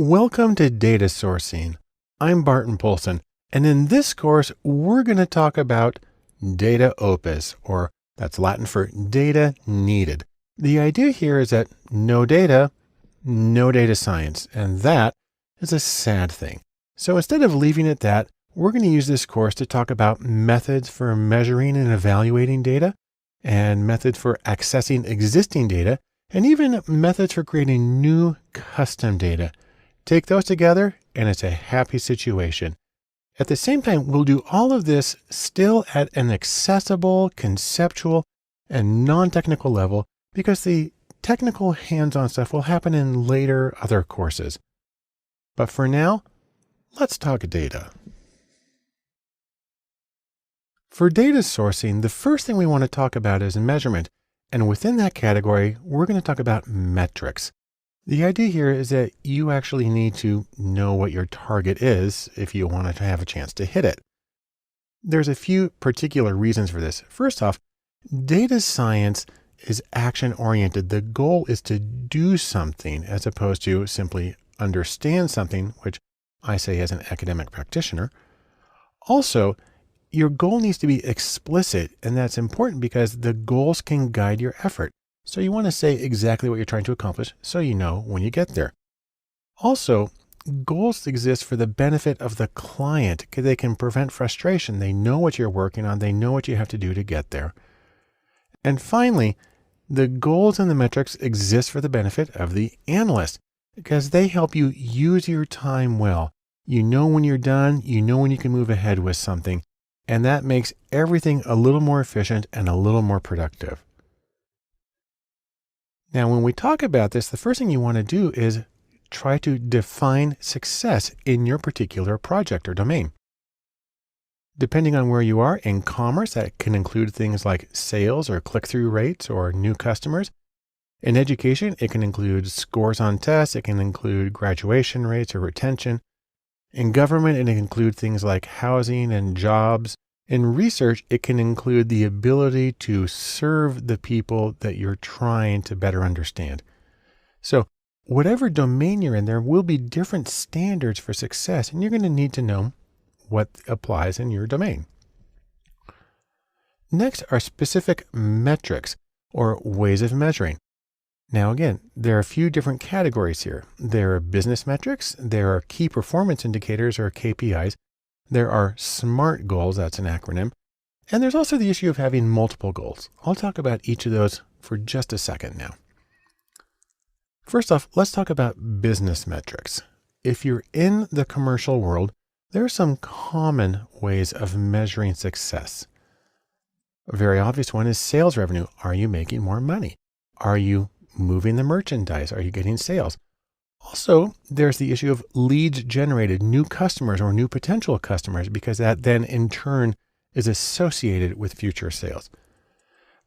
Welcome to Data Sourcing. I'm Barton Polson, and in this course, we're going to talk about data opus, or that's Latin for data needed. The idea here is that no data science, and that is a sad thing. So instead of leaving it at that, we're going to use this course to talk about methods for measuring and evaluating data, and methods for accessing existing data, and even methods for creating new custom data. Take those together and it's a happy situation. At the same time, we'll do all of this still at an accessible, conceptual, and non-technical level because the technical hands-on stuff will happen in later other courses. But for now, let's talk data. For data sourcing, the first thing we want to talk about is measurement. And within that category, we're going to talk about metrics. The idea here is that you actually need to know what your target is if you want to have a chance to hit it. There's a few particular reasons for this. First off, data science is action-oriented. The goal is to do something as opposed to simply understand something, which I say as an academic practitioner. Also, your goal needs to be explicit, and that's important because the goals can guide your effort. So you want to say exactly what you're trying to accomplish so you know when you get there. Also, goals exist for the benefit of the client because they can prevent frustration. They know what you're working on. They know what you have to do to get there. And finally, the goals and the metrics exist for the benefit of the analyst because they help you use your time well. You know when you're done, you know when you can move ahead with something, and that makes everything a little more efficient and a little more productive. Now, when we talk about this, the first thing you want to do is try to define success in your particular project or domain. Depending on where you are in commerce, that can include things like sales or click-through rates or new customers. In education, it can include scores on tests. It can include graduation rates or retention. In government, it can include things like housing and jobs. In research, it can include the ability to serve the people that you're trying to better understand. So whatever domain you're in, there will be different standards for success, and you're going to need to know what applies in your domain. Next are specific metrics or ways of measuring. Now, again, there are a few different categories here. There are business metrics. There are key performance indicators or KPIs. There are SMART goals, that's an acronym. And there's also the issue of having multiple goals. I'll talk about each of those for just a second now. First off, let's talk about business metrics. If you're in the commercial world, there are some common ways of measuring success. A very obvious one is sales revenue. Are you making more money? Are you moving the merchandise? Are you getting sales? Also, there's the issue of leads generated, new customers or new potential customers, because that then in turn is associated with future sales.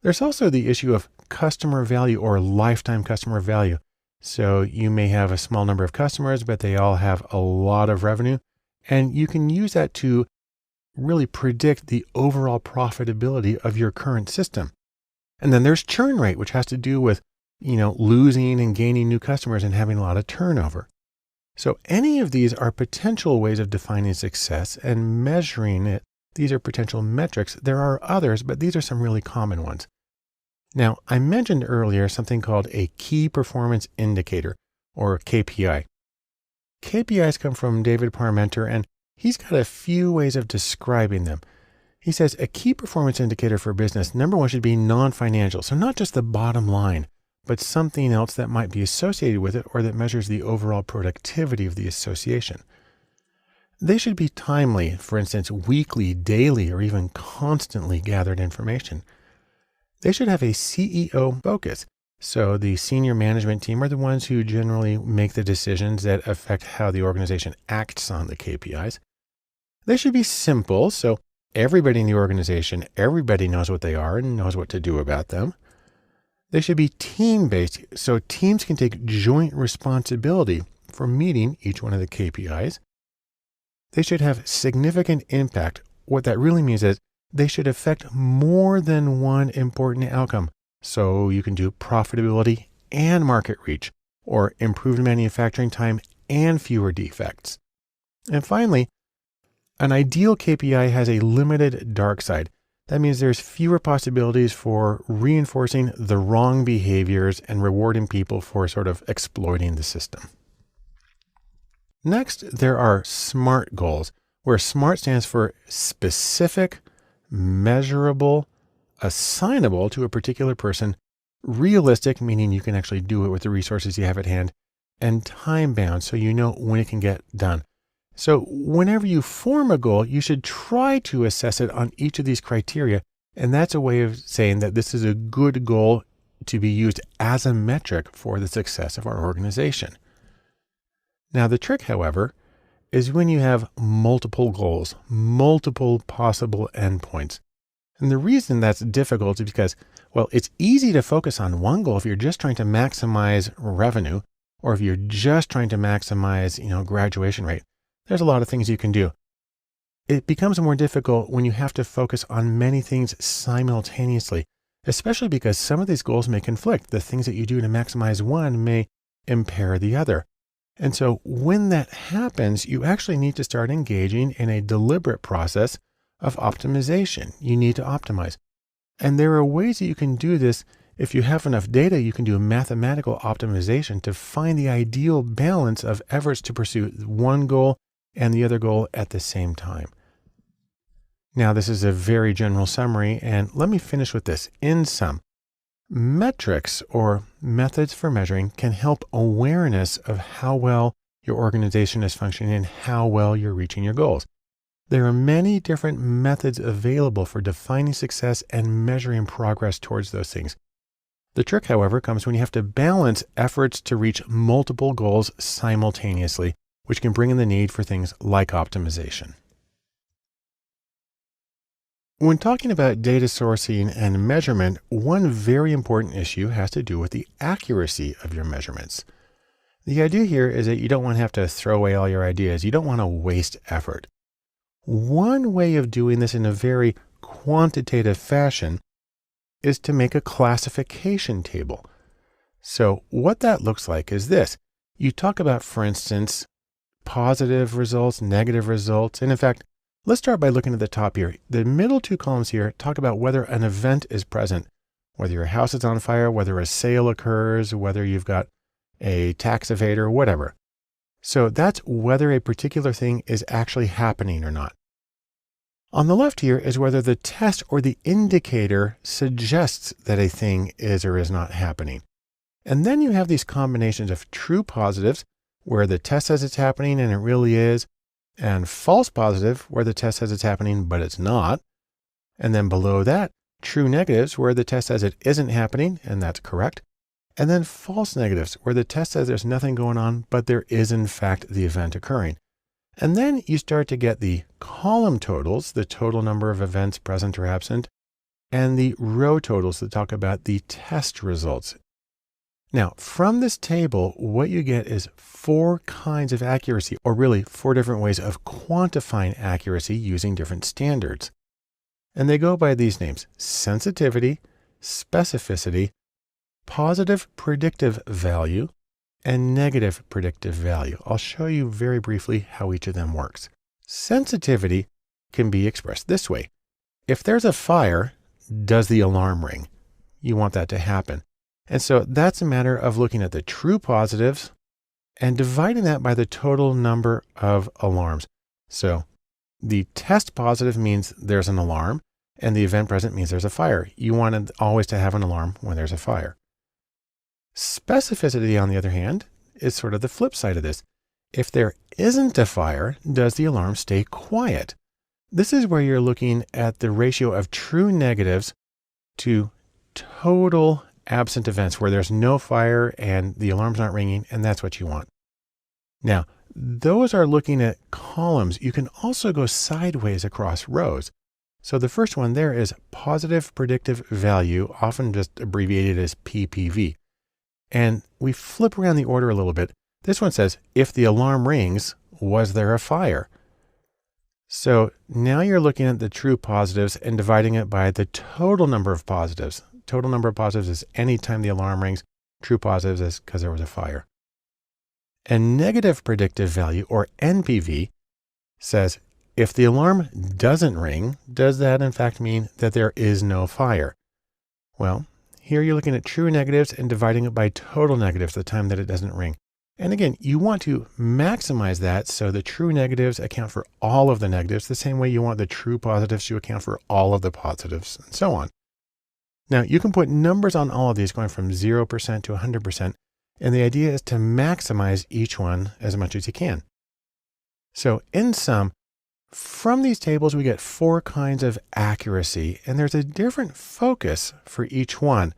There's also the issue of customer value or lifetime customer value. So you may have a small number of customers, but they all have a lot of revenue, and you can use that to really predict the overall profitability of your current system. And then there's churn rate, which has to do with losing and gaining new customers and having a lot of turnover. So any of these are potential ways of defining success and measuring it. These are potential metrics. There are others, but these are some really common ones. Now, I mentioned earlier something called a key performance indicator or KPI. KPIs come from David Parmenter, and he's got a few ways of describing them. He says a key performance indicator for business, number one, should be non-financial. So not just the bottom line, but something else that might be associated with it or that measures the overall productivity of the association. They should be timely, for instance, weekly, daily, or even constantly gathered information. They should have a CEO focus. So the senior management team are the ones who generally make the decisions that affect how the organization acts on the KPIs. They should be simple. So everybody in the organization, everybody knows what they are and knows what to do about them. They should be team-based, so teams can take joint responsibility for meeting each one of the KPIs. They should have significant impact. What that really means is they should affect more than one important outcome. So you can do profitability and market reach, or improved manufacturing time and fewer defects. And finally, an ideal KPI has a limited dark side. That means there's fewer possibilities for reinforcing the wrong behaviors and rewarding people for sort of exploiting the system. Next, there are SMART goals, where SMART stands for specific, measurable, assignable to a particular person, realistic, meaning you can actually do it with the resources you have at hand, and time bound, so you know when it can get done. So whenever you form a goal, you should try to assess it on each of these criteria. And that's a way of saying that this is a good goal to be used as a metric for the success of our organization. Now, the trick, however, is when you have multiple goals, multiple possible endpoints. And the reason that's difficult is because, well, it's easy to focus on one goal if you're just trying to maximize revenue, or if you're just trying to maximize, graduation rate. There's a lot of things you can do. It becomes more difficult when you have to focus on many things simultaneously, especially because some of these goals may conflict. The things that you do to maximize one may impair the other. And so when that happens, you actually need to start engaging in a deliberate process of optimization. You need to optimize. And there are ways that you can do this. If you have enough data, you can do mathematical optimization to find the ideal balance of efforts to pursue one goal and the other goal at the same time. Now, this is a very general summary, and let me finish with this. In sum, metrics or methods for measuring can help awareness of how well your organization is functioning and how well you're reaching your goals. There are many different methods available for defining success and measuring progress towards those things. The trick, however, comes when you have to balance efforts to reach multiple goals simultaneously, which can bring in the need for things like optimization. When talking about data sourcing and measurement, one very important issue has to do with the accuracy of your measurements. The idea here is that you don't want to have to throw away all your ideas. You don't want to waste effort. One way of doing this in a very quantitative fashion is to make a classification table. So what that looks like is this. You talk about, for instance, positive results, negative results. And in fact, let's start by looking at the top here. The middle two columns here talk about whether an event is present, whether your house is on fire, whether a sale occurs, whether you've got a tax evader, whatever. So that's whether a particular thing is actually happening or not. On the left here is whether the test or the indicator suggests that a thing is or is not happening. And then you have these combinations of true positives, where the test says it's happening and it really is, and false positive, where the test says it's happening but it's not. And then below that, true negatives, where the test says it isn't happening and that's correct. And then false negatives, where the test says there's nothing going on, but there is in fact the event occurring. And then you start to get the column totals, the total number of events present or absent, and the row totals that talk about the test results. Now, from this table, what you get is 4 kinds of accuracy, or really 4 different ways of quantifying accuracy using different standards. And they go by these names: sensitivity, specificity, positive predictive value, and negative predictive value. I'll show you very briefly how each of them works. Sensitivity can be expressed this way. If there's a fire, does the alarm ring? You want that to happen. And so that's a matter of looking at the true positives and dividing that by the total number of alarms. So the test positive means there's an alarm, and the event present means there's a fire. You want always to have an alarm when there's a fire. Specificity, on the other hand, is sort of the flip side of this. If there isn't a fire, does the alarm stay quiet? This is where you're looking at the ratio of true negatives to total absent events, where there's no fire and the alarm's not ringing, and that's what you want. Now, those are looking at columns. You can also go sideways across rows. So the first one there is positive predictive value, often just abbreviated as PPV. And we flip around the order a little bit. This one says, if the alarm rings, was there a fire? So now you're looking at the true positives and dividing it by the total number of positives. Total number of positives is any time the alarm rings. True positives is because there was a fire. And negative predictive value, or NPV, says if the alarm doesn't ring, does that in fact mean that there is no fire? Well, here you're looking at true negatives and dividing it by total negatives the time that it doesn't ring. And again, you want to maximize that so the true negatives account for all of the negatives, the same way you want the true positives to account for all of the positives, and so on. Now, you can put numbers on all of these going from 0% to 100%, and the idea is to maximize each one as much as you can. So in sum, from these tables, we get 4 kinds of accuracy, and there's a different focus for each one,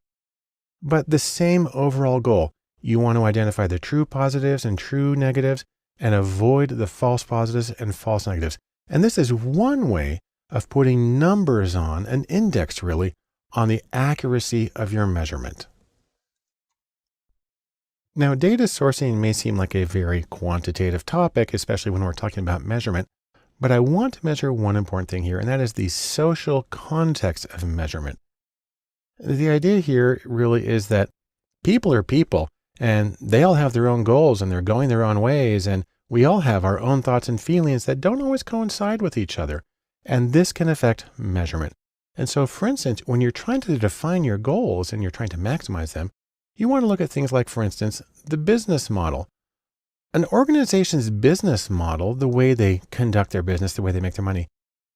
but the same overall goal. You want to identify the true positives and true negatives and avoid the false positives and false negatives. And this is one way of putting numbers on, an index really, on the accuracy of your measurement. Now, data sourcing may seem like a very quantitative topic, especially when we're talking about measurement, but I want to measure one important thing here, and that is the social context of measurement. The idea here really is that people are people, and they all have their own goals and they're going their own ways. And we all have our own thoughts and feelings that don't always coincide with each other. And this can affect measurement. And so, for instance, when you're trying to define your goals and you're trying to maximize them, you want to look at things like, for instance, the business model. An organization's business model, the way they conduct their business, the way they make their money,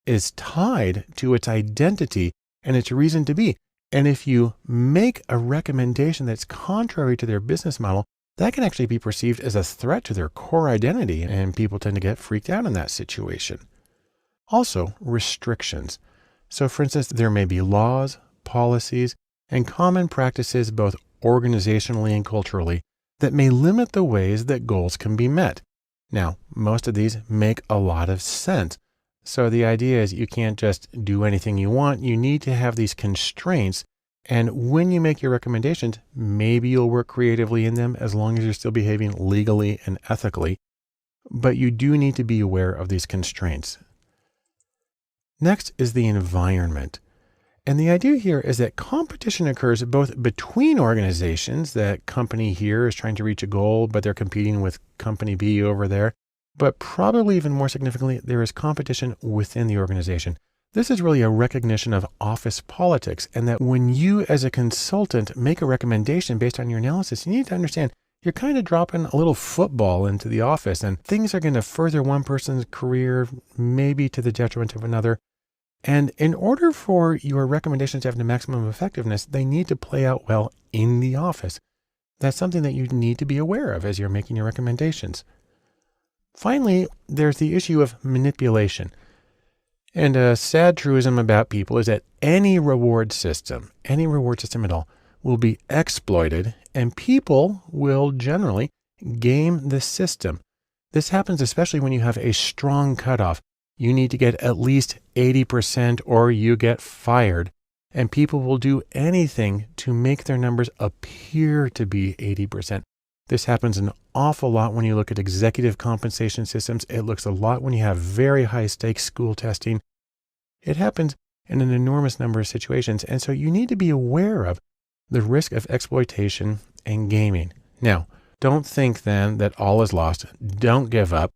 is tied to its identity and its reason to be. And if you make a recommendation that's contrary to their business model, that can actually be perceived as a threat to their core identity, and people tend to get freaked out in that situation. Also, restrictions. So for instance, there may be laws, policies, and common practices, both organizationally and culturally, that may limit the ways that goals can be met. Now, most of these make a lot of sense. So the idea is you can't just do anything you want. You need to have these constraints. And when you make your recommendations, maybe you'll work creatively in them as long as you're still behaving legally and ethically. But you do need to be aware of these constraints. Next is the environment. And the idea here is that competition occurs both between organizations. That company here is trying to reach a goal, but they're competing with company B over there. But probably even more significantly, there is competition within the organization. This is really a recognition of office politics, and that when you as a consultant make a recommendation based on your analysis, you need to understand you're kind of dropping a little football into the office, and things are going to further one person's career, maybe to the detriment of another. And in order for your recommendations to have the maximum effectiveness, they need to play out well in the office. That's something that you need to be aware of as you're making your recommendations. Finally, there's the issue of manipulation. And a sad truism about people is that any reward system at all, will be exploited, and people will generally game the system. This happens especially when you have a strong cutoff. You need to get at least 80% or you get fired. And people will do anything to make their numbers appear to be 80%. This happens an awful lot when you look at executive compensation systems. It looks a lot when you have very high stakes school testing. It happens in an enormous number of situations. And so you need to be aware of the risk of exploitation and gaming. Now, don't think then that all is lost. Don't give up.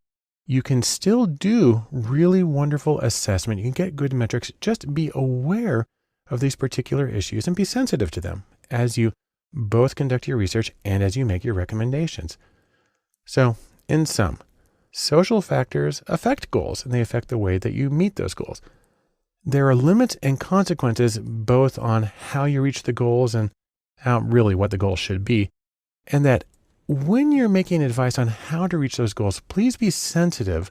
You can still do really wonderful assessment. You can get good metrics. Just be aware of these particular issues and be sensitive to them as you both conduct your research and as you make your recommendations. So, in sum, social factors affect goals, and they affect the way that you meet those goals. There are limits and consequences both on how you reach the goals and how really what the goal should be. And that when you're making advice on how to reach those goals, please be sensitive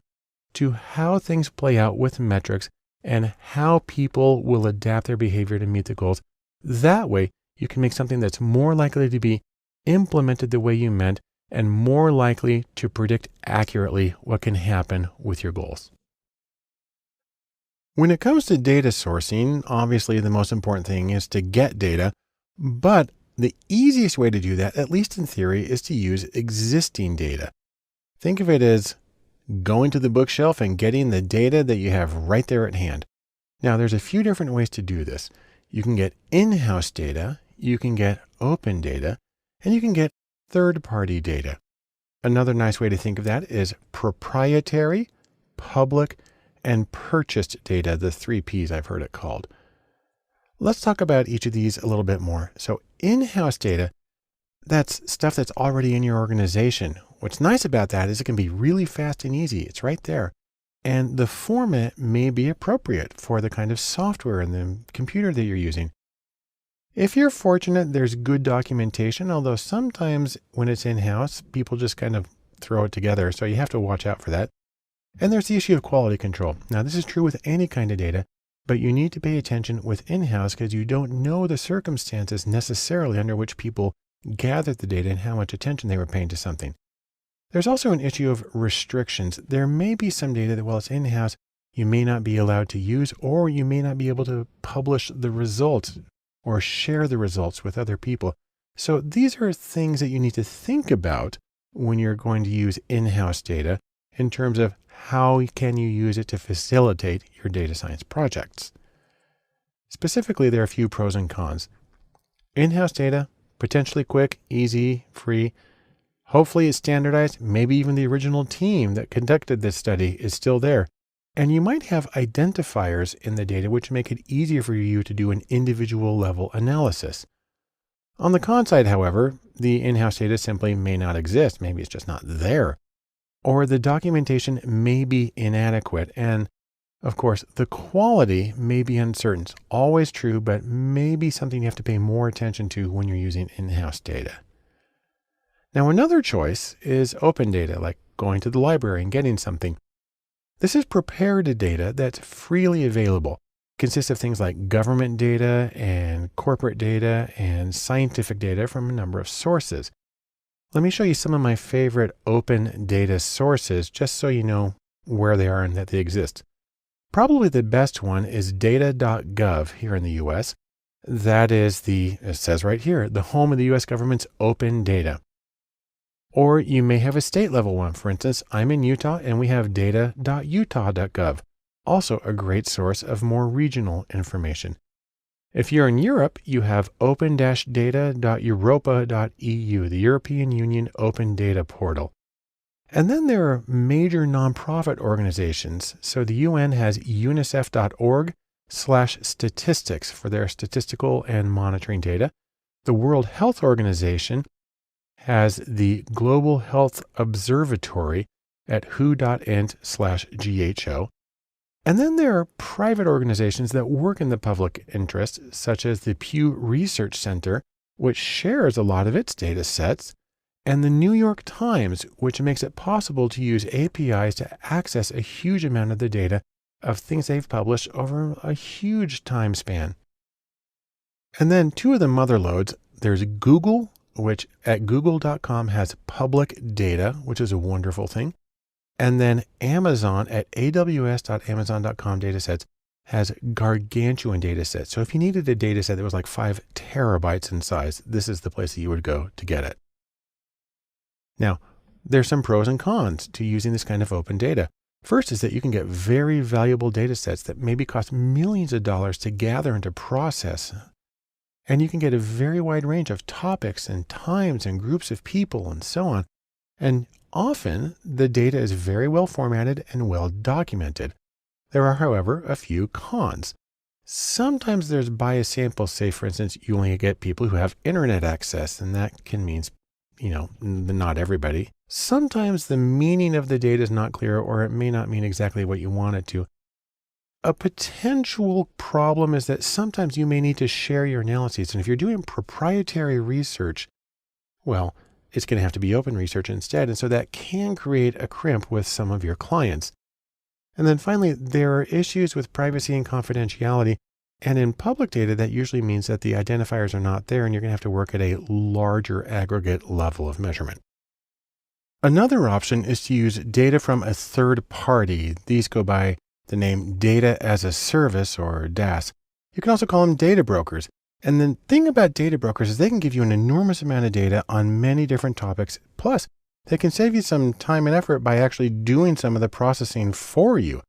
to how things play out with metrics and how people will adapt their behavior to meet the goals. That way, you can make something that's more likely to be implemented the way you meant and more likely to predict accurately what can happen with your goals. When it comes to data sourcing, obviously the most important thing is to get data, but the easiest way to do that, at least in theory, is to use existing data. Think of it as going to the bookshelf and getting the data that you have right there at hand. Now, there's a few different ways to do this. You can get in-house data, you can get open data, and you can get third-party data. Another nice way to think of that is proprietary, public, and purchased data, the 3Ps I've heard it called. Let's talk about each of these a little bit more. So in-house data, that's stuff that's already in your organization. What's nice about that is it can be really fast and easy. It's right there. And the format may be appropriate for the kind of software and the computer that you're using. If you're fortunate, there's good documentation, although sometimes when it's in-house, people just kind of throw it together. So you have to watch out for that. And there's the issue of quality control. Now, this is true with any kind of data, but you need to pay attention with in-house because you don't know the circumstances necessarily under which people gathered the data and how much attention they were paying to something. There's also an issue of restrictions. There may be some data that while it's in-house, you may not be allowed to use, or you may not be able to publish the results or share the results with other people. So these are things that you need to think about when you're going to use in-house data in terms of how can you use it to facilitate your data science projects. Specifically, there are a few pros and cons. In-house data, potentially quick, easy, free. Hopefully it's standardized. Maybe even the original team that conducted this study is still there. And you might have identifiers in the data which make it easier for you to do an individual level analysis. On the con side, however, the in-house data simply may not exist. Maybe it's just not there. Or the documentation may be inadequate. And of course, the quality may be uncertain. It's always true, but maybe something you have to pay more attention to when you're using in-house data. Now, another choice is open data, like going to the library and getting something. This is prepared data that's freely available. It consists of things like government data and corporate data and scientific data from a number of sources. Let me show you some of my favorite open data sources, just so you know where they are and that they exist. Probably the best one is data.gov here in the US. That is it says right here, the home of the US government's open data. Or you may have a state level one. For instance, I'm in Utah and we have data.utah.gov, also a great source of more regional information. If you're in Europe, you have open-data.europa.eu, the European Union Open Data Portal. And then there are major nonprofit organizations. So the UN has unicef.org/statistics for their statistical and monitoring data. The World Health Organization has the Global Health Observatory at who.int/GHO. And then there are private organizations that work in the public interest, such as the Pew Research Center, which shares a lot of its data sets, and the New York Times, which makes it possible to use APIs to access a huge amount of the data of things they've published over a huge time span. And then two of the mother loads, there's Google, which at google.com has public data, which is a wonderful thing. And then Amazon at aws.amazon.com datasets has gargantuan datasets. So if you needed a dataset that was like 5 terabytes in size, this is the place that you would go to get it. Now, there's some pros and cons to using this kind of open data. First is that you can get very valuable datasets that maybe cost millions of dollars to gather and to process. And you can get a very wide range of topics and times and groups of people and so on. And often the data is very well formatted and well documented. There are, however, a few cons. Sometimes there's bias samples. Say, for instance, you only get people who have internet access, and that can mean, not everybody. Sometimes the meaning of the data is not clear, or it may not mean exactly what you want it to. A potential problem is that sometimes you may need to share your analyses. And if you're doing proprietary research, well, it's going to have to be open research instead. And so that can create a crimp with some of your clients. And then finally, there are issues with privacy and confidentiality. And in public data, that usually means that the identifiers are not there, and you're going to have to work at a larger aggregate level of measurement. Another option is to use data from a third party. These go by the name Data as a Service, or DAS. You can also call them data brokers. And the thing about data brokers is they can give you an enormous amount of data on many different topics. Plus, they can save you some time and effort by actually doing some of the processing for you.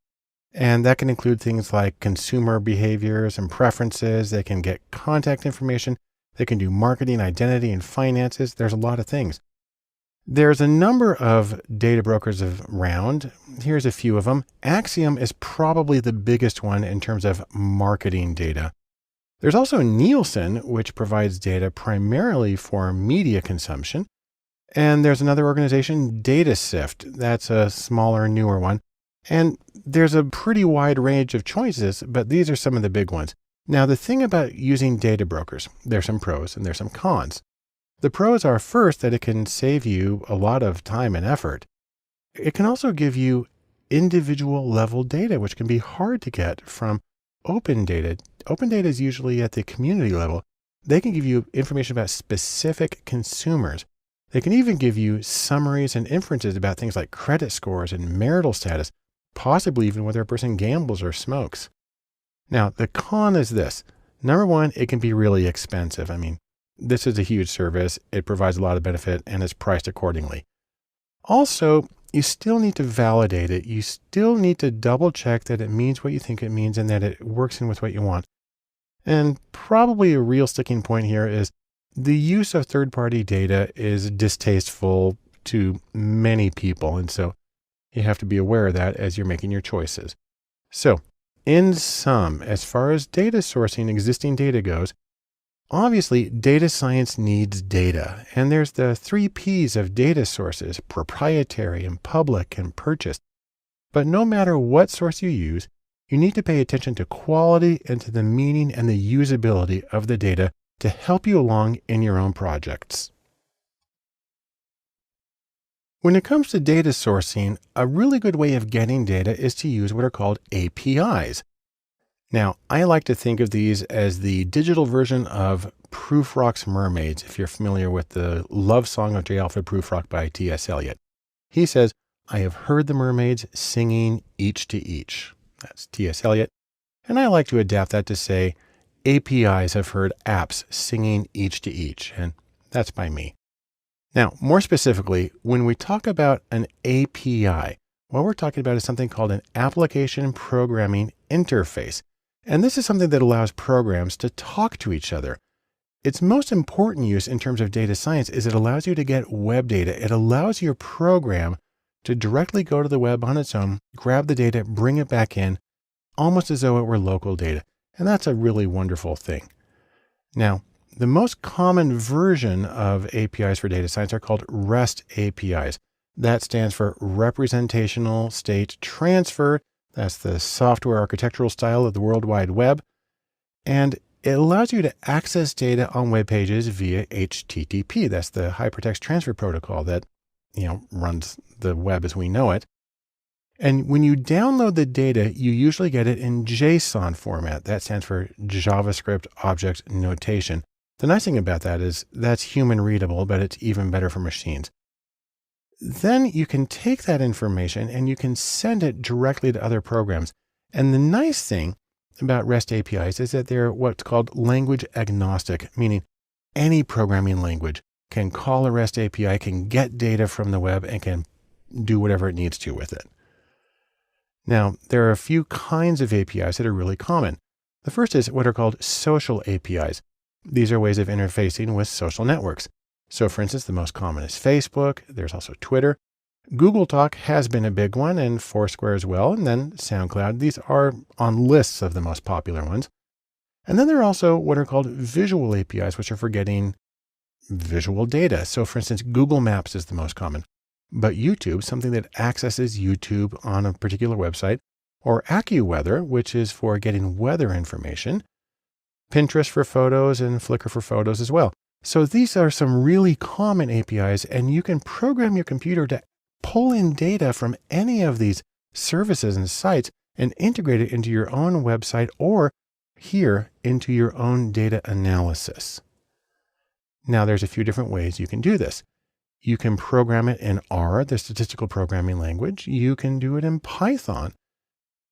And that can include things like consumer behaviors and preferences. They can get contact information. They can do marketing, identity, and finances. There's a lot of things. There's a number of data brokers around. Here's a few of them. Axiom is probably the biggest one in terms of marketing data. There's also Nielsen, which provides data primarily for media consumption. And there's another organization, DataSift. That's a smaller, newer one. And there's a pretty wide range of choices, but these are some of the big ones. Now, the thing about using data brokers, there's some pros and there's some cons. The pros are first that it can save you a lot of time and effort. It can also give you individual level data, which can be hard to get from open data. Open data is usually at the community level. They can give you information about specific consumers. They can even give you summaries and inferences about things like credit scores and marital status, possibly even whether a person gambles or smokes. Now, the con is this. Number one, it can be really expensive. I mean, this is a huge service. It provides a lot of benefit and is priced accordingly. Also, you still need to validate it. You still need to double check that it means what you think it means and that it works in with what you want. And probably a real sticking point here is the use of third-party data is distasteful to many people. And so you have to be aware of that as you're making your choices. So in sum, as far as data sourcing existing data goes, obviously data science needs data. And there's the 3 P's of data sources: proprietary and public and purchased. But no matter what source you use, you need to pay attention to quality and to the meaning and the usability of the data to help you along in your own projects. When it comes to data sourcing, a really good way of getting data is to use what are called APIs. Now, I like to think of these as the digital version of Prufrock's Mermaids, if you're familiar with the love song of J. Alfred Prufrock by T.S. Eliot. He says, "I have heard the mermaids singing each to each." That's T.S. Eliot. And I like to adapt that to say, APIs have heard apps singing each to each, and that's by me. Now, more specifically, when we talk about an API, what we're talking about is something called an application programming interface. And this is something that allows programs to talk to each other. Its most important use in terms of data science is it allows you to get web data. It allows your program to directly go to the web on its own, grab the data, bring it back in, almost as though it were local data. And that's a really wonderful thing. Now, the most common version of APIs for data science are called REST APIs. That stands for Representational State Transfer. That's the software architectural style of the World Wide Web. And it allows you to access data on web pages via HTTP. That's the Hypertext Transfer Protocol that, runs the web as we know it. And when you download the data, you usually get it in JSON format. That stands for JavaScript Object Notation. The nice thing about that is that's human readable, but it's even better for machines. Then you can take that information and you can send it directly to other programs. And the nice thing about REST APIs is that they're what's called language agnostic, meaning any programming language can call a REST API, can get data from the web, and can do whatever it needs to with it. Now, there are a few kinds of APIs that are really common. The first is what are called social APIs. These are ways of interfacing with social networks. So for instance, the most common is Facebook. There's also Twitter. Google Talk has been a big one, and Foursquare as well. And then SoundCloud. These are on lists of the most popular ones. And then there are also what are called visual APIs, which are for getting visual data. So for instance, Google Maps is the most common. But YouTube, something that accesses YouTube on a particular website, or AccuWeather, which is for getting weather information, Pinterest for photos, and Flickr for photos as well. So these are some really common APIs, and you can program your computer to pull in data from any of these services and sites and integrate it into your own website or here into your own data analysis. Now, there's a few different ways you can do this. You can program it in R, the statistical programming language. You can do it in Python.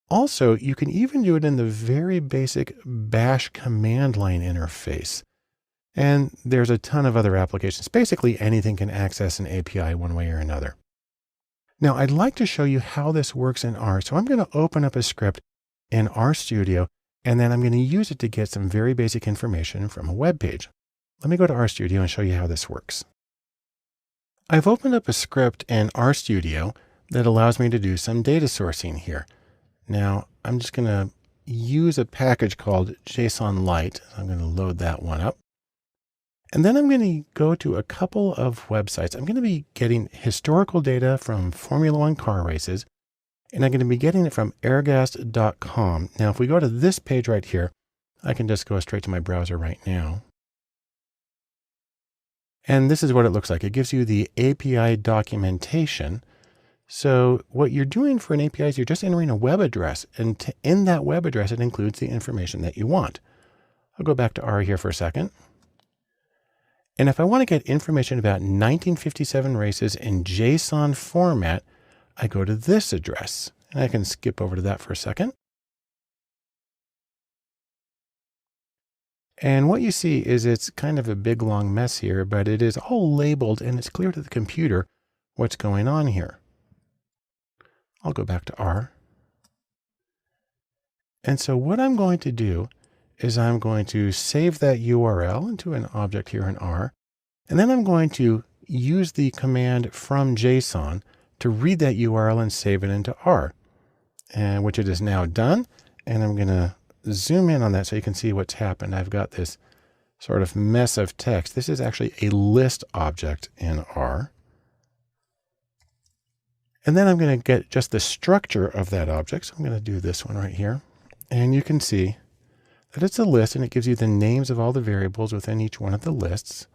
Also, you can even do it in the very basic Bash command line interface. And there's a ton of other applications. Basically, anything can access an API one way or another. Now, I'd like to show you how this works in R. So I'm going to open up a script in RStudio, and then I'm going to use it to get some very basic information from a web page. Let me go to RStudio and show you how this works. I've opened up a script in RStudio that allows me to do some data sourcing here. Now, I'm just going to use a package called JSON Lite. I'm going to load that one up. And then I'm going to go to a couple of websites. I'm going to be getting historical data from Formula One car races, and I'm going to be getting it from airgas.com. Now, if we go to this page right here, I can just go straight to my browser right now. And this is what it looks like. It gives you the API documentation. So what you're doing for an API is you're just entering a web address, and in that web address, it includes the information that you want. I'll go back to R here for a second. And if I want to get information about 1957 races in JSON format, I go to this address, and I can skip over to that for a second. And what you see is it's kind of a big long mess here, but it is all labeled and it's clear to the computer what's going on here. I'll go back to R. And so what I'm going to do is I'm going to save that URL into an object here in R. And then I'm going to use the command from JSON to read that URL and save it into R, and which it is now done. And I'm going to zoom in on that so you can see what's happened. I've got this sort of mess of text. This is actually a list object in R. And then I'm going to get just the structure of that object. So I'm going to do this one right here. And you can see that it's a list, and it gives you the names of all the variables within each one of the lists.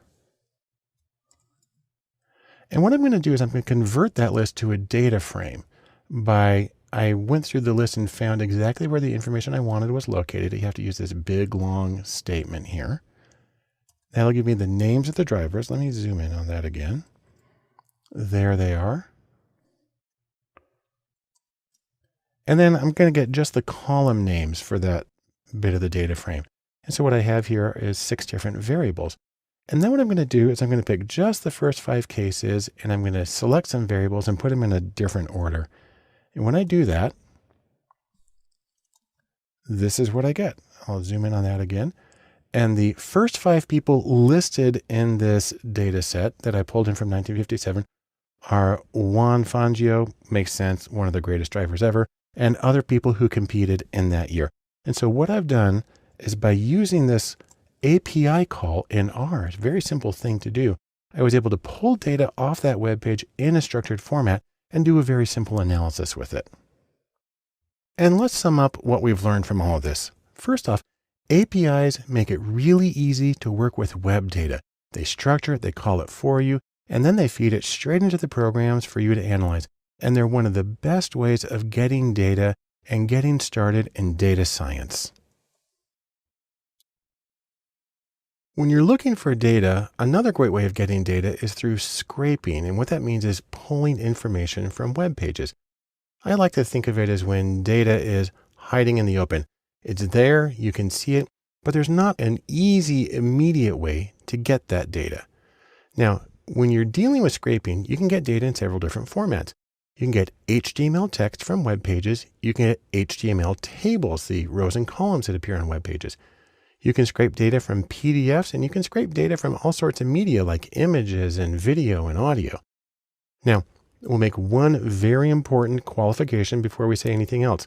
And what I'm going to do is I'm going to convert that list to a data frame I went through the list and found exactly where the information I wanted was located. You have to use this big, long statement here. That'll give me the names of the drivers. Let me zoom in on that again. There they are. And then I'm going to get just the column names for that bit of the data frame. And so what I have here is 6 different variables. And then what I'm going to do is I'm going to pick just the first 5 cases, and I'm going to select some variables and put them in a different order. And when I do that, this is what I get. I'll zoom in on that again. And the first 5 people listed in this data set that I pulled in from 1957 are Juan Fangio, makes sense, one of the greatest drivers ever, and other people who competed in that year. And so what I've done is by using this API call in R, it's a very simple thing to do, I was able to pull data off that web page in a structured format and do a very simple analysis with it. And let's sum up what we've learned from all of this. First off, APIs make it really easy to work with web data. They structure it, they call it for you, and then they feed it straight into the programs for you to analyze. And they're one of the best ways of getting data and getting started in data science. When you're looking for data, another great way of getting data is through scraping. And what that means is pulling information from web pages. I like to think of it as when data is hiding in the open. It's there, you can see it, but there's not an easy, immediate way to get that data. Now, when you're dealing with scraping, you can get data in several different formats. You can get HTML text from web pages. You can get HTML tables, the rows and columns that appear on web pages. You can scrape data from PDFs, and you can scrape data from all sorts of media like images and video and audio. Now, we'll make one very important qualification before we say anything else.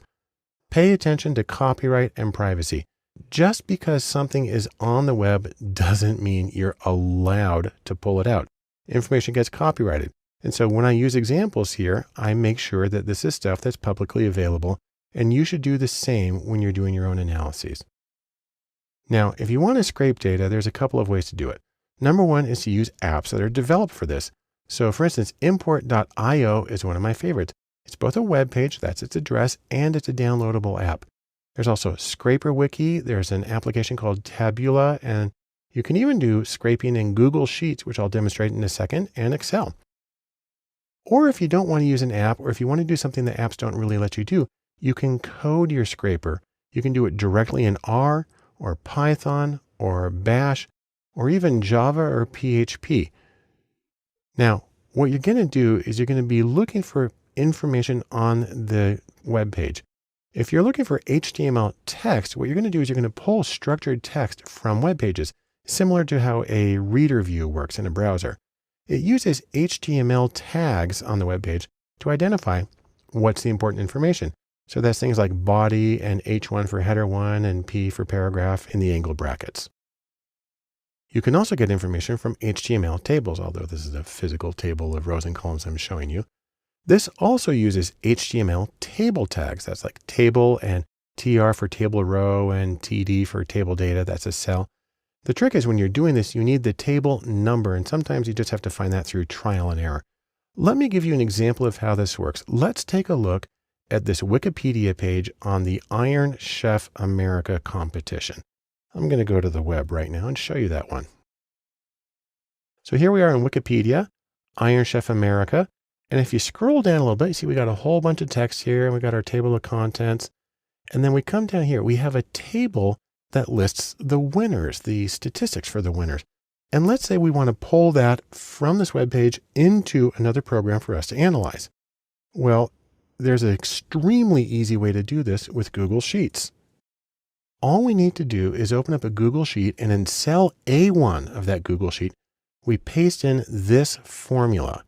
Pay attention to copyright and privacy. Just because something is on the web doesn't mean you're allowed to pull it out. Information gets copyrighted. And so when I use examples here, I make sure that this is stuff that's publicly available, and you should do the same when you're doing your own analyses. Now, if you want to scrape data, there's a couple of ways to do it. Number one is to use apps that are developed for this. So for instance, import.io is one of my favorites. It's both a web page, that's its address, and it's a downloadable app. There's also ScraperWiki. There's an application called Tabula, and you can even do scraping in Google Sheets, which I'll demonstrate in a second, and Excel. Or if you don't want to use an app, or if you want to do something that apps don't really let you do, you can code your scraper. You can do it directly in R or Python or Bash or even Java or PHP. Now, what you're going to do is you're going to be looking for information on the web page. If you're looking for HTML text, what you're going to do is you're going to pull structured text from web pages, similar to how a reader view works in a browser. it uses HTML tags on the web page to identify what's the important information. So that's things like body and H1 for header 1 and P for paragraph in the angled brackets. You can also get information from HTML tables, although this is a physical table of rows and columns I'm showing you. This also uses HTML table tags. That's like table and TR for table row and TD for table data. That's a cell. The trick is when you're doing this, you need the table number, and sometimes you just have to find that through trial and error. Let me give you an example of how this works. Let's take a look at this Wikipedia page on the Iron Chef America competition. I'm going to go to the web right now and show you that one. So here we are in Wikipedia, Iron Chef America. And if you scroll down a little bit, you see we got a whole bunch of text here, and we got our table of contents. And then we come down here, we have a table that lists the winners, the statistics for the winners. And let's say we want to pull that from this web page into another program for us to analyze. Well, there's an extremely easy way to do this with Google Sheets. All we need to do is open up a Google Sheet, and in cell A1 of that Google Sheet, we paste in this formula.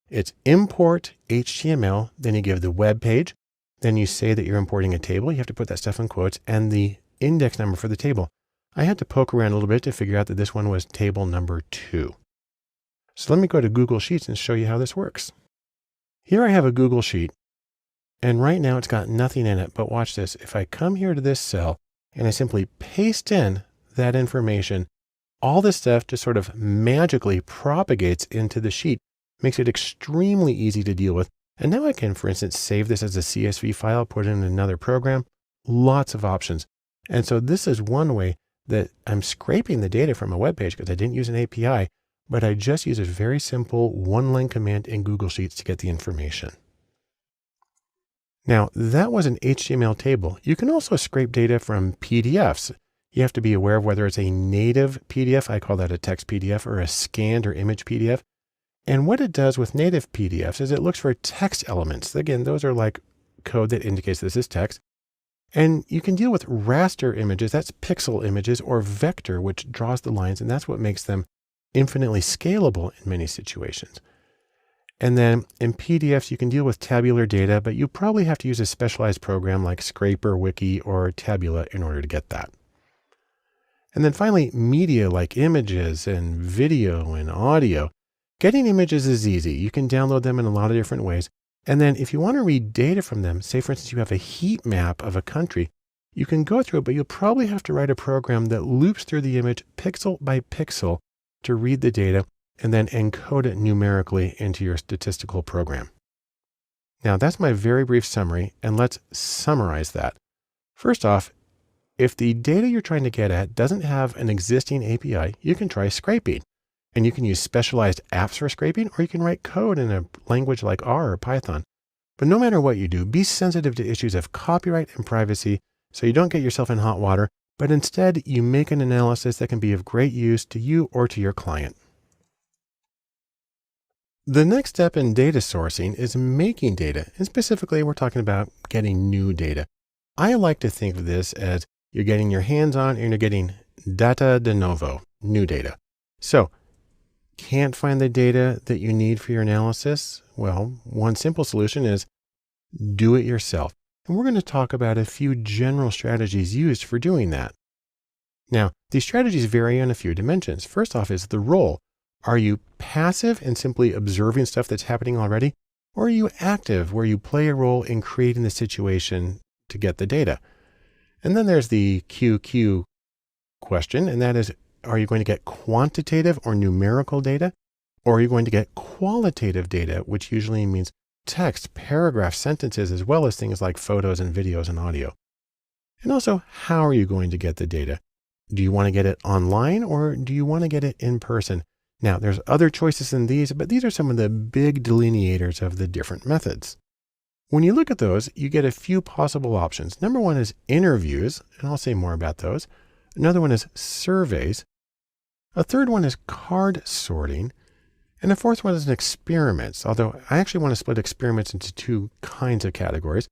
It's import HTML, then you give the web page, then you say that you're importing a table. You have to put that stuff in quotes, and the index number for the table. I had to poke around a little bit to figure out that this one was table number 2. So let me go to Google Sheets and show you how this works. Here I have a Google Sheet, and right now it's got nothing in it, but watch this. If I come here to this cell and I simply paste in that information, all this stuff just sort of magically propagates into the sheet, makes it extremely easy to deal with. And now I can, for instance, save this as a CSV file, put it in another program, lots of options. And so this is one way that I'm scraping the data from a web page because I didn't use an API, but I just use a very simple one-line command in Google Sheets to get the information. Now that was an HTML table. You can also scrape data from PDFs. You have to be aware of whether it's a native PDF, I call that a text PDF, or a scanned or image PDF. And what it does with native PDFs is it looks for text elements. Again, those are like code that indicates this is text. And you can deal with raster images, that's pixel images, or vector, which draws the lines, and that's what makes them infinitely scalable in many situations. And then in PDFs, you can deal with tabular data, but you probably have to use a specialized program like Scraper, Wiki, or Tabula in order to get that. And then finally, media like images and video and audio. Getting images is easy. You can download them in a lot of different ways. And then if you want to read data from them, say for instance, you have a heat map of a country, you can go through it, but you'll probably have to write a program that loops through the image pixel by pixel to read the data and then encode it numerically into your statistical program. Now that's my very brief summary, and let's summarize that. First off, if the data you're trying to get at doesn't have an existing API, you can try scraping. And you can use specialized apps for scraping, or you can write code in a language like R or Python. But no matter what you do, be sensitive to issues of copyright and privacy so you don't get yourself in hot water, but instead you make an analysis that can be of great use to you or to your client. The next step in data sourcing is making data. And specifically, we're talking about getting new data. I like to think of this as you're getting your hands on and you're getting data de novo, new data. So, can't find the data that you need for your analysis? Well, one simple solution is do it yourself. And we're going to talk about a few general strategies used for doing that. Now, these strategies vary on a few dimensions. First off is the role. Are you passive and simply observing stuff that's happening already? Or are you active where you play a role in creating the situation to get the data? And then there's the QQ question, and that is, are you going to get quantitative or numerical data? Or are you going to get qualitative data, which usually means text, paragraphs, sentences, as well as things like photos and videos and audio? And also, how are you going to get the data? Do you want to get it online or do you want to get it in person? Now, there's other choices than these, but these are some of the big delineators of the different methods. When you look at those, you get a few possible options. Number one is interviews, and I'll say more about those. Another one is surveys. A third one is card sorting. And a fourth one is experiments, although I actually want to split experiments into two kinds of categories.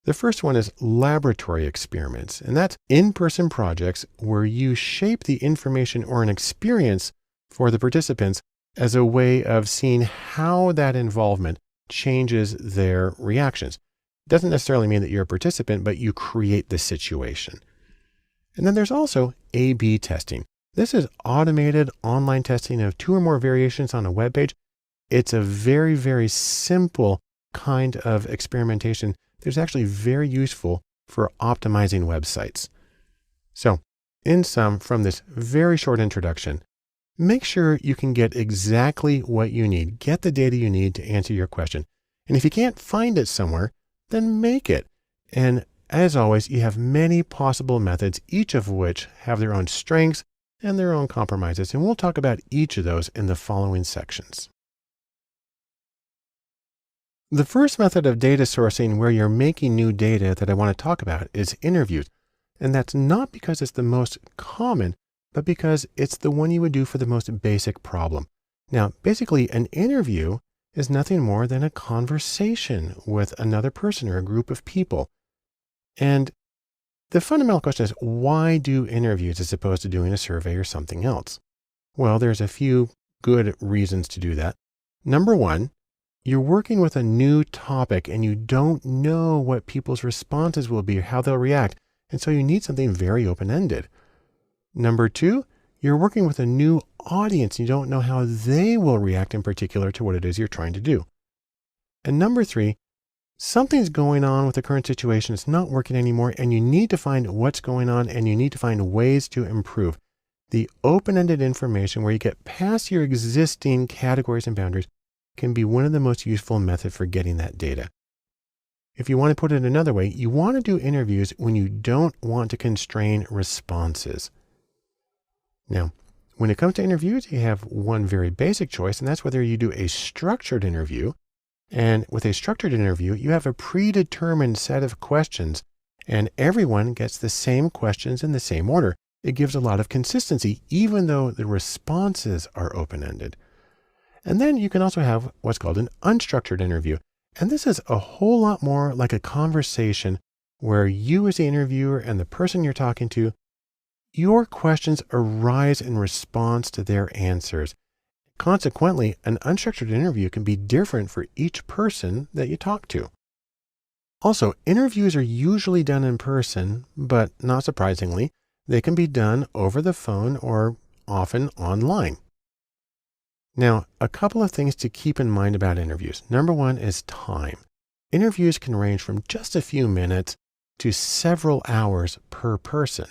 The first one is laboratory experiments, and that's in-person projects where you shape the information or an experience for the participants as a way of seeing how that involvement changes their reactions. Doesn't necessarily mean that you're a participant, but you create the situation. And then there's also A/B testing. This is automated online testing of 2 or more variations on a web page. It's a very, very simple kind of experimentation that's actually very useful for optimizing websites. So, in sum, from this very short introduction, make sure you can get exactly what you need. Get the data you need to answer your question. And if you can't find it somewhere, then make it. And as always, you have many possible methods, each of which have their own strengths and their own compromises. And we'll talk about each of those in the following sections. The first method of data sourcing where you're making new data that I want to talk about is interviews. And that's not because it's the most common, but because it's the one you would do for the most basic problem. Now, basically, an interview is nothing more than a conversation with another person or a group of people. And the fundamental question is, why do interviews as opposed to doing a survey or something else? Well, there's a few good reasons to do that. Number one, you're working with a new topic and you don't know what people's responses will be or how they'll react. And so you need something very open-ended. Number two, you're working with a new audience. You don't know how they will react in particular to what it is you're trying to do. And number three, something's going on with the current situation. It's not working anymore, and you need to find what's going on and you need to find ways to improve. The open-ended information where you get past your existing categories and boundaries can be one of the most useful methods for getting that data. If you want to put it another way, you want to do interviews when you don't want to constrain responses. Now, when it comes to interviews, you have one very basic choice, and that's whether you do a structured interview. And with a structured interview, you have a predetermined set of questions, and everyone gets the same questions in the same order. It gives a lot of consistency, even though the responses are open-ended. And then you can also have what's called an unstructured interview. And this is a whole lot more like a conversation where you as the interviewer and the person you're talking to, your questions arise in response to their answers. Consequently, an unstructured interview can be different for each person that you talk to. Also, interviews are usually done in person, but not surprisingly, they can be done over the phone or often online. Now, a couple of things to keep in mind about interviews. Number one is time. Interviews can range from just a few minutes to several hours per person.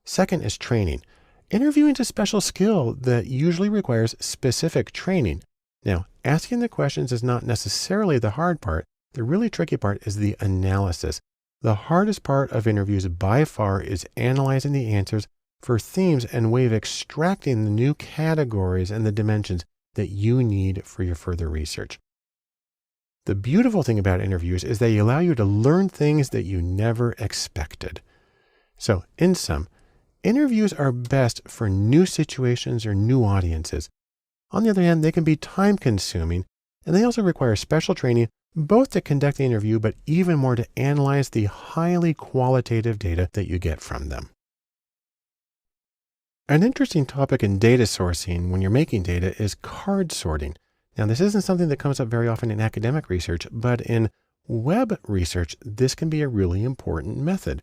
Second is training. Interviewing is a special skill that usually requires specific training. Now, asking the questions is not necessarily the hard part. The really tricky part is the analysis. The hardest part of interviews by far is analyzing the answers for themes and way of extracting the new categories and the dimensions that you need for your further research. The beautiful thing about interviews is they allow you to learn things that you never expected. So, in sum, interviews are best for new situations or new audiences. On the other hand, they can be time-consuming, and they also require special training both to conduct the interview, but even more to analyze the highly qualitative data that you get from them. An interesting topic in data sourcing when you're making data is card sorting. Now, this isn't something that comes up very often in academic research, but in web research, this can be a really important method.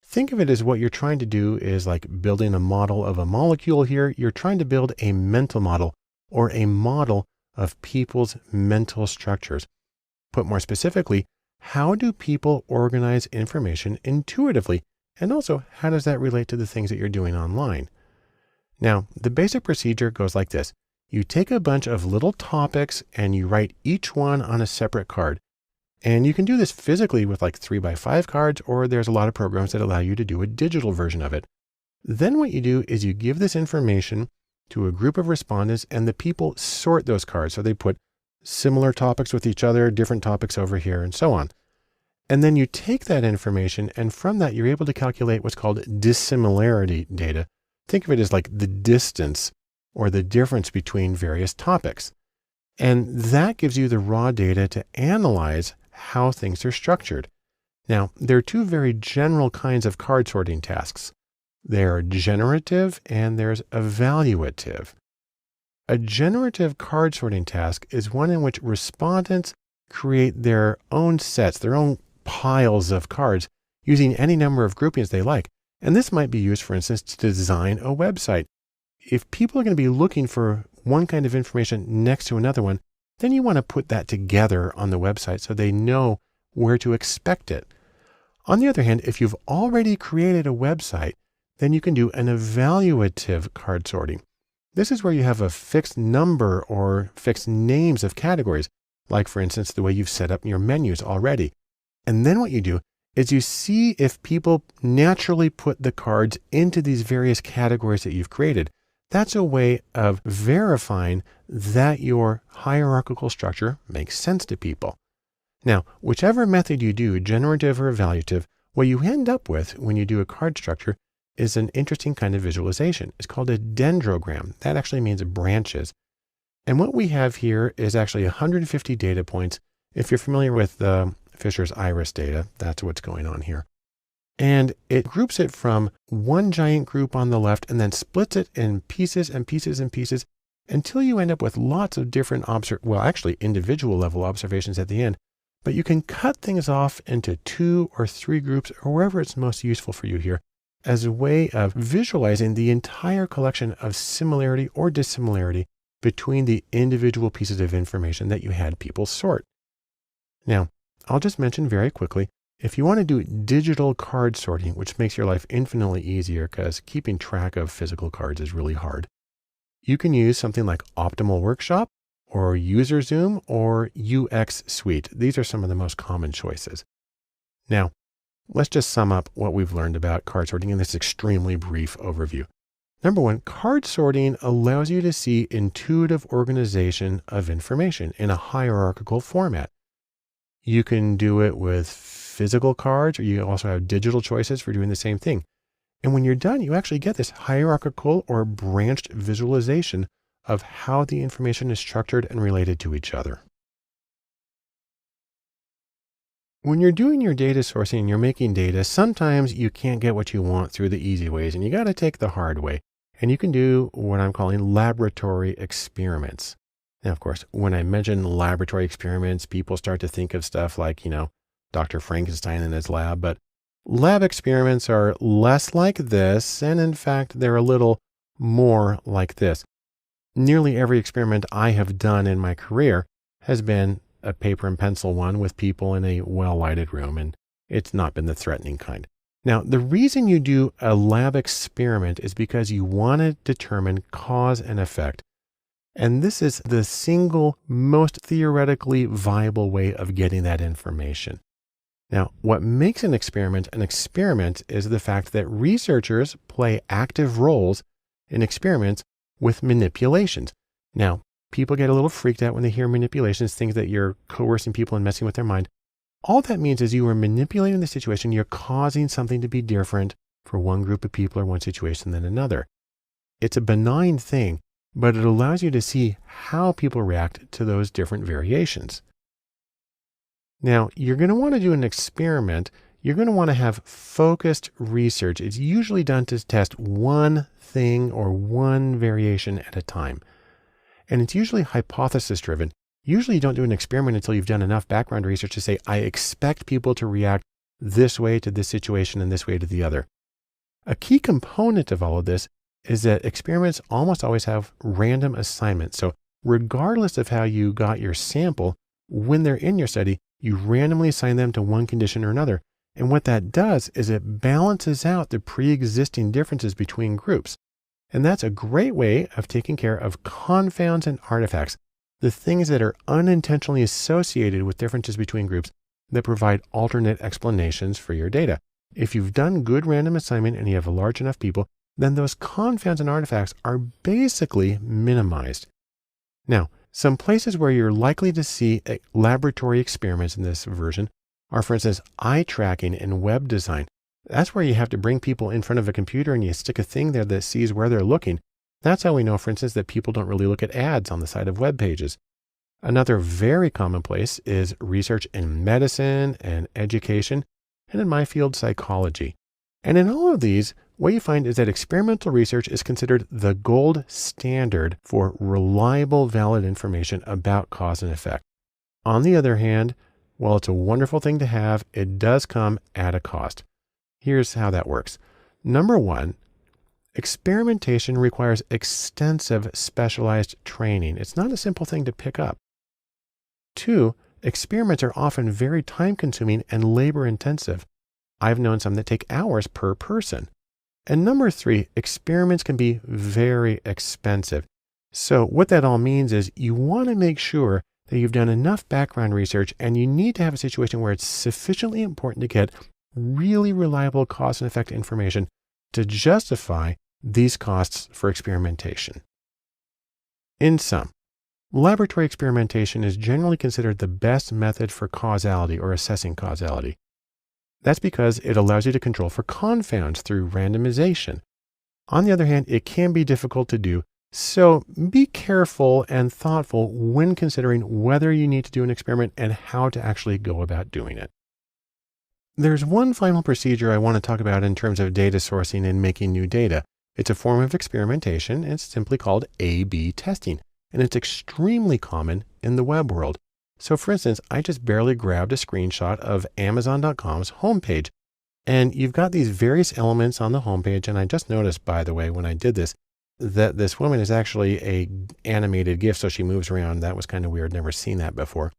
Think of it as what you're trying to do is like building a model of a molecule here. You're trying to build a mental model or a model of people's mental structures. Put more specifically, how do people organize information intuitively? And also, how does that relate to the things that you're doing online? Now, the basic procedure goes like this. You take a bunch of little topics and you write each one on a separate card. And you can do this physically with like 3x5 cards, or there's a lot of programs that allow you to do a digital version of it. Then what you do is you give this information to a group of respondents and the people sort those cards. So they put similar topics with each other, different topics over here, and so on. And then you take that information, and from that, you're able to calculate what's called dissimilarity data. Think of it as like the distance or the difference between various topics. And that gives you the raw data to analyze how things are structured. Now, there are two very general kinds of card sorting tasks. There are generative and there's evaluative. a generative card sorting task is one in which respondents create their own sets, their own piles of cards using any number of groupings they like. And this might be used, for instance, to design a website. If people are going to be looking for one kind of information next to another one, then you want to put that together on the website so they know where to expect it. On the other hand, if you've already created a website, then you can do an evaluative card sorting. This is where you have a fixed number or fixed names of categories, like for instance, the way you've set up your menus already. And then what you do is you see if people naturally put the cards into these various categories that you've created. That's a way of verifying that your hierarchical structure makes sense to people. Now, whichever method you do, generative or evaluative, what you end up with when you do a card structure is an interesting kind of visualization. It's called a dendrogram. That actually means branches. And what we have here is actually 150 data points. If you're familiar with Fisher's iris data, that's what's going on here. And it groups it from one giant group on the left and then splits it in pieces and pieces and pieces until you end up with lots of different individual level observations at the end. But you can cut things off into 2 or 3 groups or wherever it's most useful for you here as a way of visualizing the entire collection of similarity or dissimilarity between the individual pieces of information that you had people sort. Now, I'll just mention very quickly, if you want to do digital card sorting, which makes your life infinitely easier because keeping track of physical cards is really hard, you can use something like Optimal Workshop or User Zoom or UX Suite. These are some of the most common choices. Now, let's just sum up what we've learned about card sorting in this extremely brief overview. Number one, card sorting allows you to see intuitive organization of information in a hierarchical format. You can do it with physical cards, or you also have digital choices for doing the same thing. And when you're done, you actually get this hierarchical or branched visualization of how the information is structured and related to each other. When you're doing your data sourcing and you're making data, sometimes you can't get what you want through the easy ways, and you got to take the hard way. And you can do what I'm calling laboratory experiments. Now, of course, when I mention laboratory experiments, people start to think of stuff like, Dr. Frankenstein in his lab, but lab experiments are less like this. And in fact, they're a little more like this. Nearly every experiment I have done in my career has been a paper and pencil one with people in a well-lighted room, and it's not been the threatening kind. Now, the reason you do a lab experiment is because you want to determine cause and effect. And this is the single most theoretically viable way of getting that information. Now, what makes an experiment is the fact that researchers play active roles in experiments with manipulations. Now, people get a little freaked out when they hear manipulations, think that you're coercing people and messing with their mind. All that means is you are manipulating the situation. You're causing something to be different for one group of people or one situation than another. It's a benign thing, but it allows you to see how people react to those different variations. Now, you're going to want to do an experiment. You're going to want to have focused research. It's usually done to test one thing or one variation at a time. And it's usually hypothesis driven. Usually you don't do an experiment until you've done enough background research to say, I expect people to react this way to this situation and this way to the other. A key component of all of this is that experiments almost always have random assignments. So regardless of how you got your sample, when they're in your study, you randomly assign them to one condition or another. And what that does is it balances out the pre-existing differences between groups. And that's a great way of taking care of confounds and artifacts, the things that are unintentionally associated with differences between groups that provide alternate explanations for your data. If you've done good random assignment and you have a large enough people, then those confounds and artifacts are basically minimized. Now, some places where you're likely to see laboratory experiments in this version are, for instance, eye tracking and web design. That's where you have to bring people in front of a computer and you stick a thing there that sees where they're looking. That's how we know, for instance, that people don't really look at ads on the side of web pages. Another very common place is research in medicine and education, and in my field, psychology. And in all of these, what you find is that experimental research is considered the gold standard for reliable, valid information about cause and effect. On the other hand, while it's a wonderful thing to have, it does come at a cost. Here's how that works. Number one, experimentation requires extensive specialized training. It's not a simple thing to pick up. Two, experiments are often very time-consuming and labor-intensive. I've known some that take hours per person. And number three, experiments can be very expensive. So what that all means is you want to make sure that you've done enough background research, and you need to have a situation where it's sufficiently important to get really reliable cause and effect information to justify these costs for experimentation. In sum, laboratory experimentation is generally considered the best method for causality or assessing causality. That's because it allows you to control for confounds through randomization. On the other hand, it can be difficult to do, so be careful and thoughtful when considering whether you need to do an experiment and how to actually go about doing it. There's one final procedure I want to talk about in terms of data sourcing and making new data. It's a form of experimentation. It's simply called A/B testing, and it's extremely common in the web world. So for instance, I just barely grabbed a screenshot of Amazon.com's homepage, and you've got these various elements on the homepage. And I just noticed, by the way, when I did this, that this woman is actually a animated GIF. So she moves around. That was kind of weird. Never seen that before.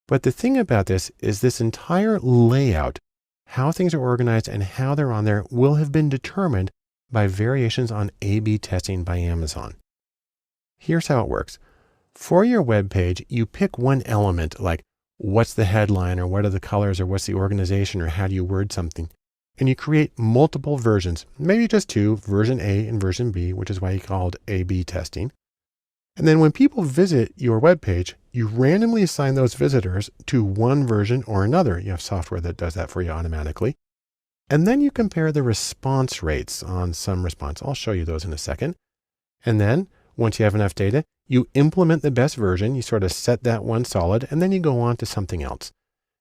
But the thing about this is this entire layout, how things are organized and how they're on there, will have been determined by variations on A/B testing by Amazon. Here's how it works. For your web page, you pick one element, like what's the headline, or what are the colors, or what's the organization, or how do you word something? And you create multiple versions, maybe just two, version A and version B, which is why you called A/B testing. And then when people visit your web page, you randomly assign those visitors to one version or another. You have software that does that for you automatically. And then you compare the response rates on some response. I'll show you those in a second. And then once you have enough data, you implement the best version. You sort of set that one solid, and then you go on to something else.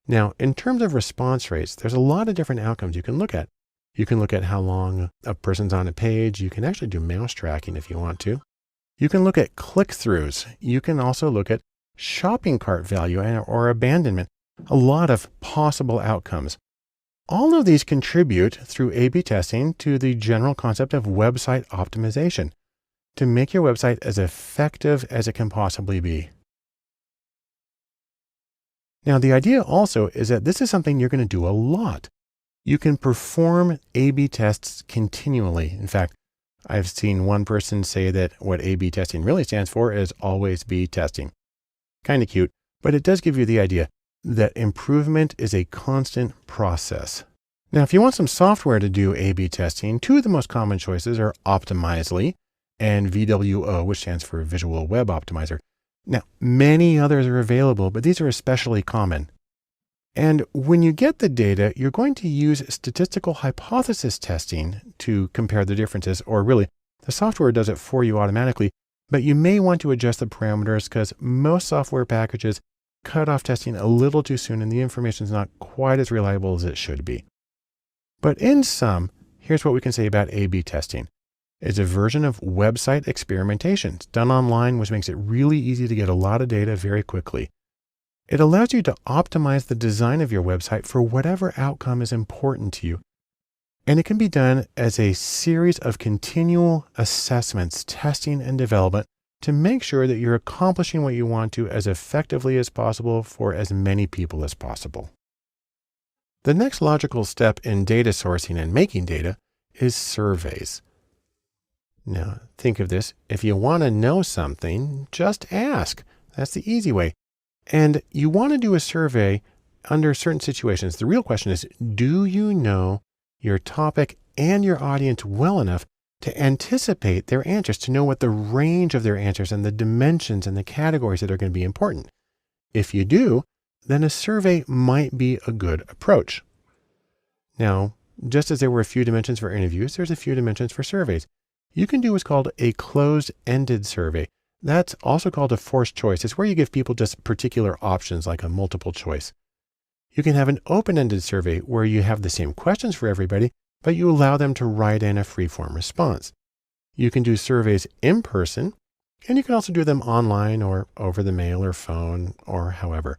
Now, in terms of response rates, there's a lot of different outcomes you can look at. You can look at how long a person's on a page. You can actually do mouse tracking if you want to. You can look at click-throughs. You can also look at shopping cart value or abandonment. A lot of possible outcomes. All of these contribute through A/B testing to the general concept of website optimization to make your website as effective as it can possibly be. Now, the idea also is that this is something you're going to do a lot. You can perform A/B tests continually. In fact, I've seen one person say that what A/B testing really stands for is always be testing. Kind of cute, but it does give you the idea that improvement is a constant process. Now, if you want some software to do A/B testing, two of the most common choices are Optimizely and VWO, which stands for Visual Web Optimizer. Now, many others are available, but these are especially common. And when you get the data, you're going to use statistical hypothesis testing to compare the differences, or really, the software does it for you automatically, but you may want to adjust the parameters because most software packages cut off testing a little too soon and the information is not quite as reliable as it should be. But in sum, here's what we can say about A/B testing. It's a version of website experimentation. It's done online, which makes it really easy to get a lot of data very quickly. It allows you to optimize the design of your website for whatever outcome is important to you. And it can be done as a series of continual assessments, testing, and development to make sure that you're accomplishing what you want to as effectively as possible for as many people as possible. The next logical step in data sourcing and making data is surveys. Now, think of this. If you want to know something, just ask. That's the easy way. And you want to do a survey under certain situations. The real question is, do you know your topic and your audience well enough to anticipate their answers, to know what the range of their answers and the dimensions and the categories that are going to be important? If you do, then a survey might be a good approach. Now, just as there were a few dimensions for interviews, there's a few dimensions for surveys. You can do what's called a closed-ended survey. That's also called a forced choice. It's where you give people just particular options like a multiple choice. You can have an open-ended survey where you have the same questions for everybody, but you allow them to write in a free-form response. You can do surveys in person, and you can also do them online or over the mail or phone or however.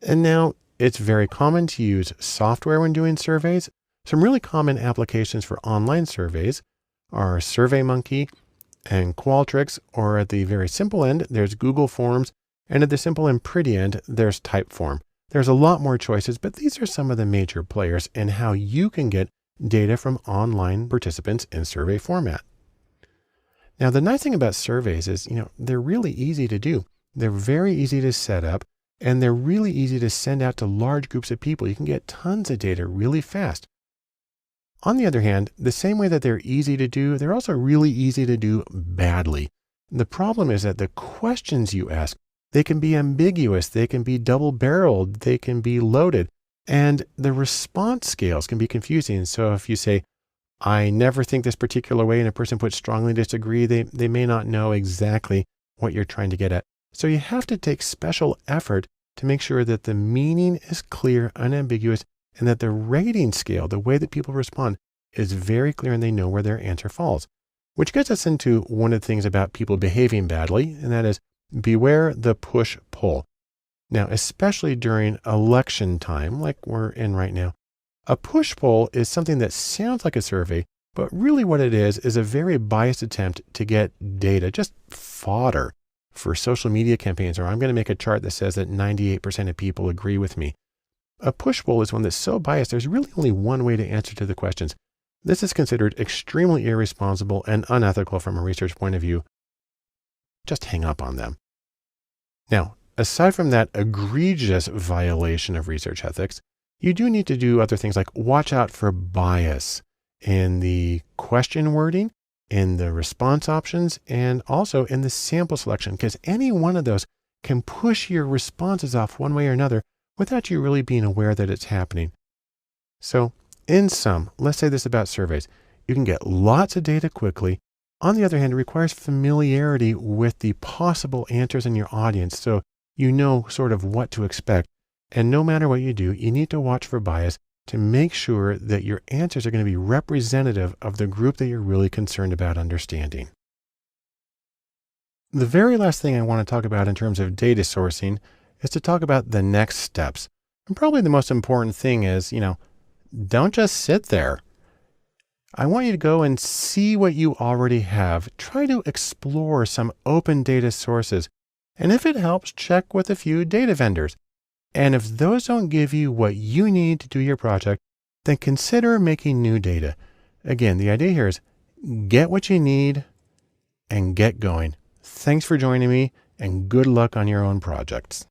And now it's very common to use software when doing surveys. Some really common applications for online surveys are SurveyMonkey and Qualtrics, or at the very simple end, there's Google Forms, and at the simple and pretty end, there's Typeform. There's a lot more choices, but these are some of the major players in how you can get data from online participants in survey format. Now, the nice thing about surveys is, they're really easy to do. They're very easy to set up, and they're really easy to send out to large groups of people. You can get tons of data really fast. On the other hand, the same way that they're easy to do, they're also really easy to do badly. The problem is that the questions you ask, they can be ambiguous, they can be double-barreled, they can be loaded, and the response scales can be confusing. So if you say, I never think this particular way, and a person puts strongly disagree, they may not know exactly what you're trying to get at. So you have to take special effort to make sure that the meaning is clear, unambiguous, and that the rating scale, the way that people respond, is very clear and they know where their answer falls. Which gets us into one of the things about people behaving badly, and that is beware the push-pull. Now, especially during election time, like we're in right now, a push-pull is something that sounds like a survey, but really what it is a very biased attempt to get data, just fodder for social media campaigns, or I'm going to make a chart that says that 98% of people agree with me. A push-pull is one that's so biased, there's really only one way to answer to the questions. This is considered extremely irresponsible and unethical from a research point of view. Just hang up on them. Now, aside from that egregious violation of research ethics, you do need to do other things like watch out for bias in the question wording, in the response options, and also in the sample selection, because any one of those can push your responses off one way or another without you really being aware that it's happening. So in sum, let's say this about surveys. You can get lots of data quickly. On the other hand, it requires familiarity with the possible answers in your audience, so you know sort of what to expect. And no matter what you do, you need to watch for bias to make sure that your answers are going to be representative of the group that you're really concerned about understanding. The very last thing I want to talk about in terms of data sourcing is to talk about the next steps. And probably the most important thing is, don't just sit there. I want you to go and see what you already have. Try to explore some open data sources. And if it helps, check with a few data vendors. And if those don't give you what you need to do your project, then consider making new data. Again, the idea here is get what you need and get going. Thanks for joining me, and good luck on your own projects.